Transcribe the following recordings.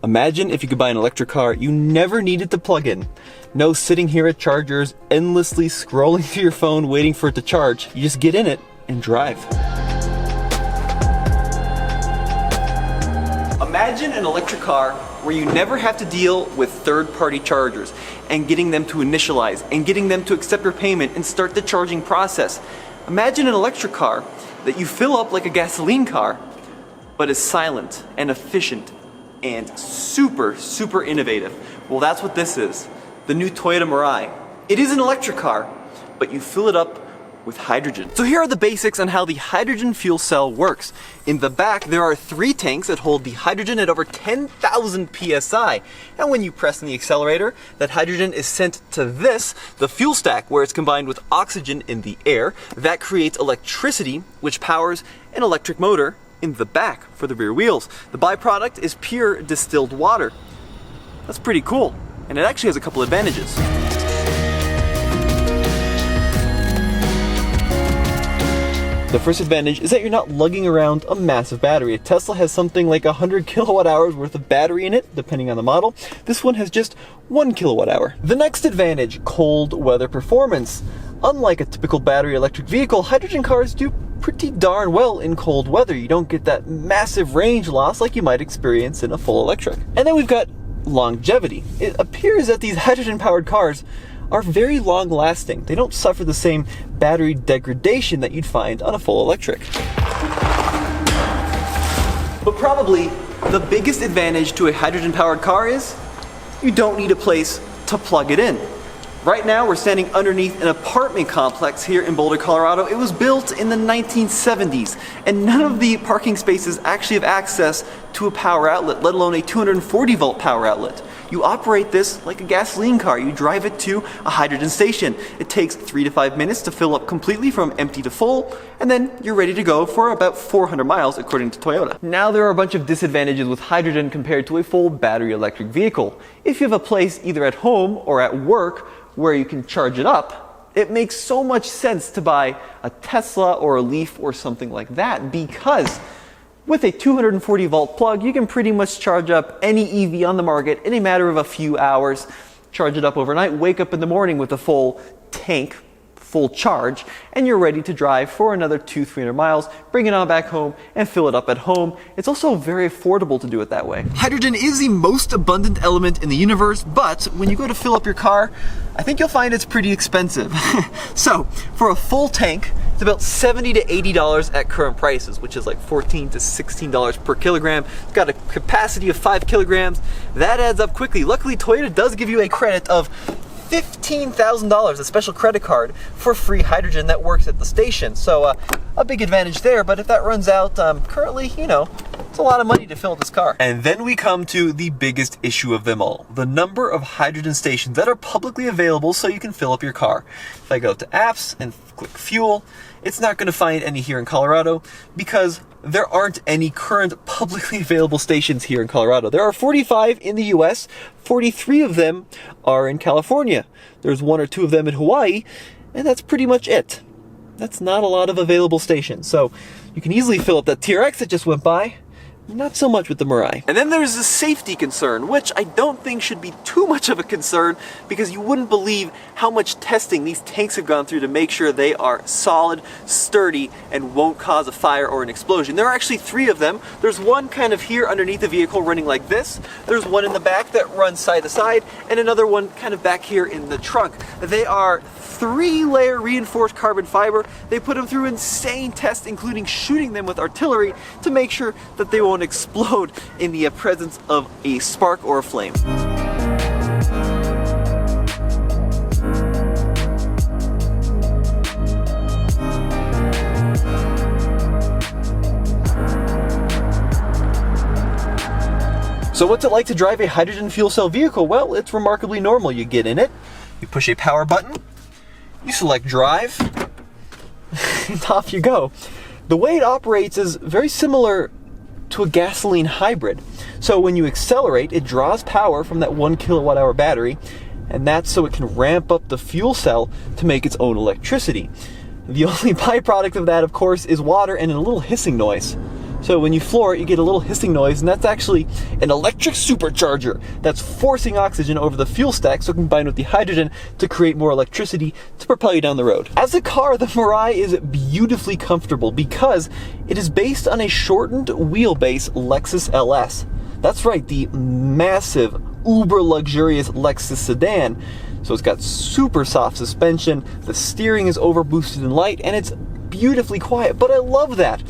Imagine if you could buy an electric car you never needed to plug in. No sitting here at chargers, endlessly scrolling through your phone waiting for it to charge. You just get in it and drive. Imagine an electric car where you never have to deal with third-party chargers and getting them to initialize and getting them to accept your payment and start the charging process. Imagine an electric car that you fill up like a gasoline car, but is silent and efficient and super, super innovative. Well, that's what this is. The new Toyota Mirai. It is an electric car, but you fill it up with hydrogen. So here are the basics on how the hydrogen fuel cell works. In the back, there are 3 tanks that hold the hydrogen at over 10,000 psi. And when you press on the accelerator, that hydrogen is sent to this, the fuel stack, where it's combined with oxygen in the air. That creates electricity, which powers an electric motor in the back for the rear wheels. The byproduct is pure distilled water. That's pretty cool, and it actually has a couple advantages. The first advantage is that you're not lugging around a massive battery. Tesla has something like 100 kilowatt hours worth of battery in it, depending on the model. This one has just 1 kilowatt hour. The next advantage, cold weather performance. Unlike a typical battery electric vehicle, hydrogen cars do pretty darn well in cold weather. You don't get that massive range loss like you might experience in a full electric. And then we've got longevity. It appears that these hydrogen powered cars are very long lasting. They don't suffer the same battery degradation that you'd find on a full electric. But probably the biggest advantage to a hydrogen powered car is you don't need a place to plug it in. Right now we're standing underneath an apartment complex here in Boulder, Colorado. It was built in the 1970s, and none of the parking spaces actually have access to a power outlet, let alone a 240 volt power outlet. You operate this like a gasoline car. You drive it to a hydrogen station. It takes 3 to 5 minutes to fill up completely from empty to full, and then you're ready to go for about 400 miles according to Toyota. Now there are a bunch of disadvantages with hydrogen compared to a full battery electric vehicle. If you have a place either at home or at work where you can charge it up, it makes so much sense to buy a Tesla or a Leaf or something like that, because with a 240 volt plug, you can pretty much charge up any EV on the market in a matter of a few hours, charge it up overnight, wake up in the morning with a full tank, full charge, and you're ready to drive for another 200-300 miles, bring it on back home, and fill it up at home. It's also very affordable to do it that way. Hydrogen is the most abundant element in the universe, but when you go to fill up your car, I think you'll find it's pretty expensive. So, for a full tank, it's about $70 to $80 at current prices, which is like $14 to $16 per kilogram. It's got a capacity of 5 kilograms. That adds up quickly. Luckily, Toyota does give you a credit of $15,000, a special credit card for free hydrogen that works at the station. So a big advantage there, but if that runs out, currently, it's a lot of money to fill this car. And then we come to the biggest issue of them all, the number of hydrogen stations that are publicly available so you can fill up your car. If I go to apps and click fuel, it's not going to find any here in Colorado because there aren't any current publicly available stations here in Colorado. There are 45 in the US, 43 of them are in California. There's 1 or 2 of them in Hawaii, and that's pretty much it. That's not a lot of available stations. So you can easily fill up that TRX that just went by. Not so much with the Mirai. And then there's a safety concern, which I don't think should be too much of a concern because you wouldn't believe how much testing these tanks have gone through to make sure they are solid, sturdy, and won't cause a fire or an explosion. There are actually 3 of them. There's one kind of here underneath the vehicle running like this. There's one in the back that runs side to side, and another one kind of back here in the trunk. They are 3-layer reinforced carbon fiber. They put them through insane tests, including shooting them with artillery to make sure that they won't explode in the presence of a spark or a flame. So what's it like to drive a hydrogen fuel cell vehicle? Well, it's remarkably normal. You get in it, you push a power button, you select drive, and off you go. The way it operates is very similar to a gasoline hybrid. So when you accelerate, it draws power from that 1 kilowatt hour battery, and that's so it can ramp up the fuel cell to make its own electricity. The only byproduct of that, of course, is water and a little hissing noise. So when you floor it, you get a little hissing noise, and that's actually an electric supercharger that's forcing oxygen over the fuel stack so it can combine with the hydrogen to create more electricity to propel you down the road. As a car, the Mirai is beautifully comfortable because it is based on a shortened wheelbase Lexus LS. That's right, the massive, uber luxurious Lexus sedan. So it's got super soft suspension, the steering is overboosted and light, and it's beautifully quiet, but I love that.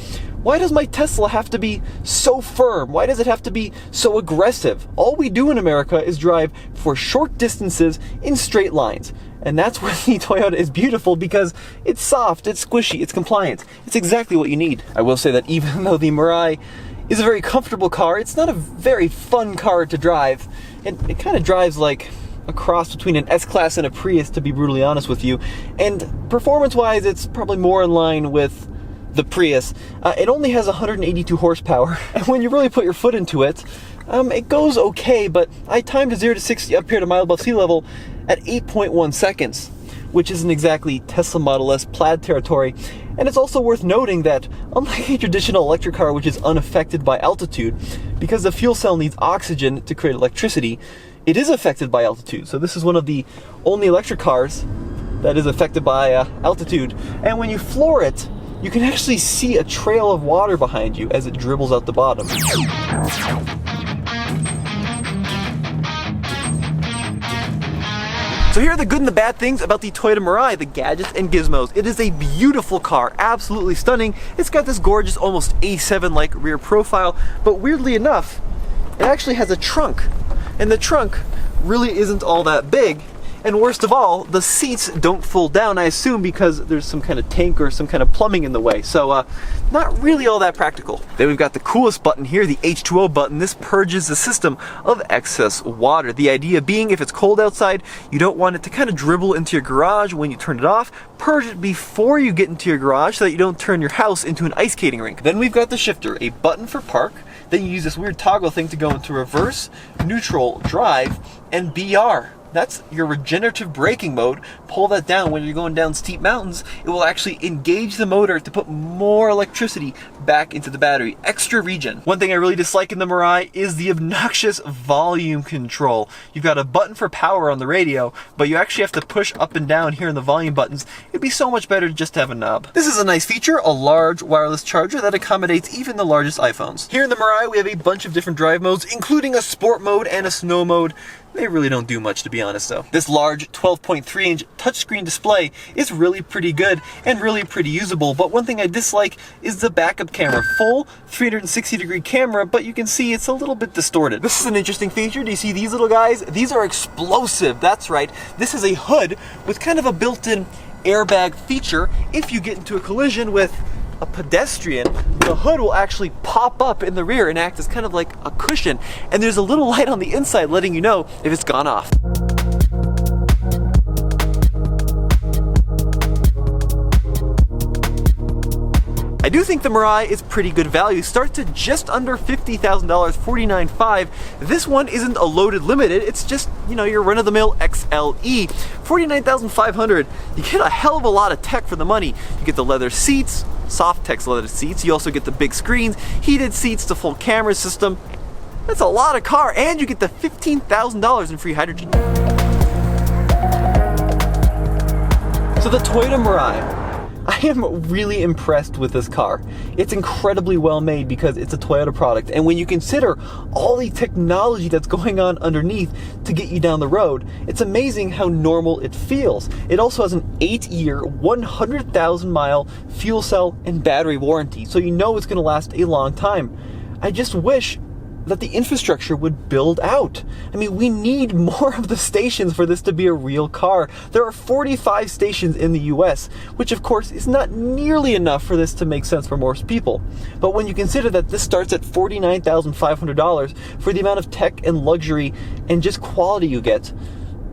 Why does my Tesla have to be so firm? Why does it have to be so aggressive? All we do in America is drive for short distances in straight lines. And that's where the Toyota is beautiful, because it's soft, it's squishy, it's compliant. It's exactly what you need. I will say that even though the Mirai is a very comfortable car, it's not a very fun car to drive. It kind of drives like a cross between an S-Class and a Prius, to be brutally honest with you. And performance-wise, it's probably more in line with the Prius. It only has 182 horsepower, and when you really put your foot into it, it goes okay, but I timed a 0 to 60 up here to mile above sea level at 8.1 seconds, which isn't exactly Tesla Model S plaid territory. And it's also worth noting that, unlike a traditional electric car which is unaffected by altitude, because the fuel cell needs oxygen to create electricity, it is affected by altitude. So this is one of the only electric cars that is affected by altitude. And when you floor it, you can actually see a trail of water behind you as it dribbles out the bottom. So here are the good and the bad things about the Toyota Mirai, the gadgets and gizmos. It is a beautiful car, absolutely stunning. It's got this gorgeous, almost A7-like rear profile, but weirdly enough, it actually has a trunk. And the trunk really isn't all that big. And worst of all, the seats don't fold down, I assume because there's some kind of tank or some kind of plumbing in the way. So not really all that practical. Then we've got the coolest button here, the H2O button. This purges the system of excess water. The idea being, if it's cold outside, you don't want it to kind of dribble into your garage when you turn it off. Purge it before you get into your garage so that you don't turn your house into an ice skating rink. Then we've got the shifter, a button for park. Then you use this weird toggle thing to go into reverse, neutral, drive, and BR. That's your regenerative braking mode. Pull that down when you're going down steep mountains. It will actually engage the motor to put more electricity back into the battery. Extra regen. One thing I really dislike in the Mirai is the obnoxious volume control. You've got a button for power on the radio, but you actually have to push up and down here in the volume buttons. It'd be so much better to just have a knob. This is a nice feature, a large wireless charger that accommodates even the largest iPhones. Here in the Mirai, we have a bunch of different drive modes, including a sport mode and a snow mode. They really don't do much, to be honest, though. This large 12.3-inch touchscreen display is really pretty good and really pretty usable, but one thing I dislike is the backup camera. Full 360-degree camera, but you can see it's a little bit distorted. This is an interesting feature. Do you see these little guys? These are explosive. That's right. This is a hood with kind of a built-in airbag feature. If you get into a collision with a pedestrian, the hood will actually pop up in the rear and act as kind of like a cushion, and there's a little light on the inside letting you know if it's gone off. I do think the Mirai is pretty good value. Starts at just under $50,000, $49,500. This one isn't a loaded limited, it's just, you know, your run-of-the-mill XLE. $49,500. You get a hell of a lot of tech for the money. You get the leather seats, Softex leather seats. You also get the big screens, heated seats, the full camera system. That's a lot of car, and you get the $15,000 in free hydrogen. So the Toyota Mirai. I am really impressed with this car. It's incredibly well made because it's a Toyota product, and when you consider all the technology that's going on underneath to get you down the road, it's amazing how normal it feels. It also has an 8-year, 100,000 mile fuel cell and battery warranty, so you know it's going to last a long time. I just wish that the infrastructure would build out. I mean, we need more of the stations for this to be a real car. There are 45 stations in the US, which of course is not nearly enough for this to make sense for most people. But when you consider that this starts at $49,500 for the amount of tech and luxury and just quality you get,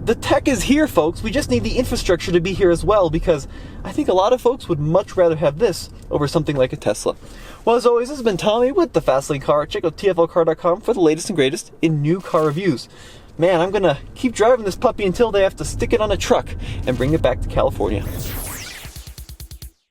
the tech is here, folks. We just need the infrastructure to be here as well, because I think a lot of folks would much rather have this over something like a Tesla. Well, as always, this has been Tommy with the Fastlane Car. Check out TFLcar.com for the latest and greatest in new car reviews. Man, I'm gonna keep driving this puppy until they have to stick it on a truck and bring it back to California.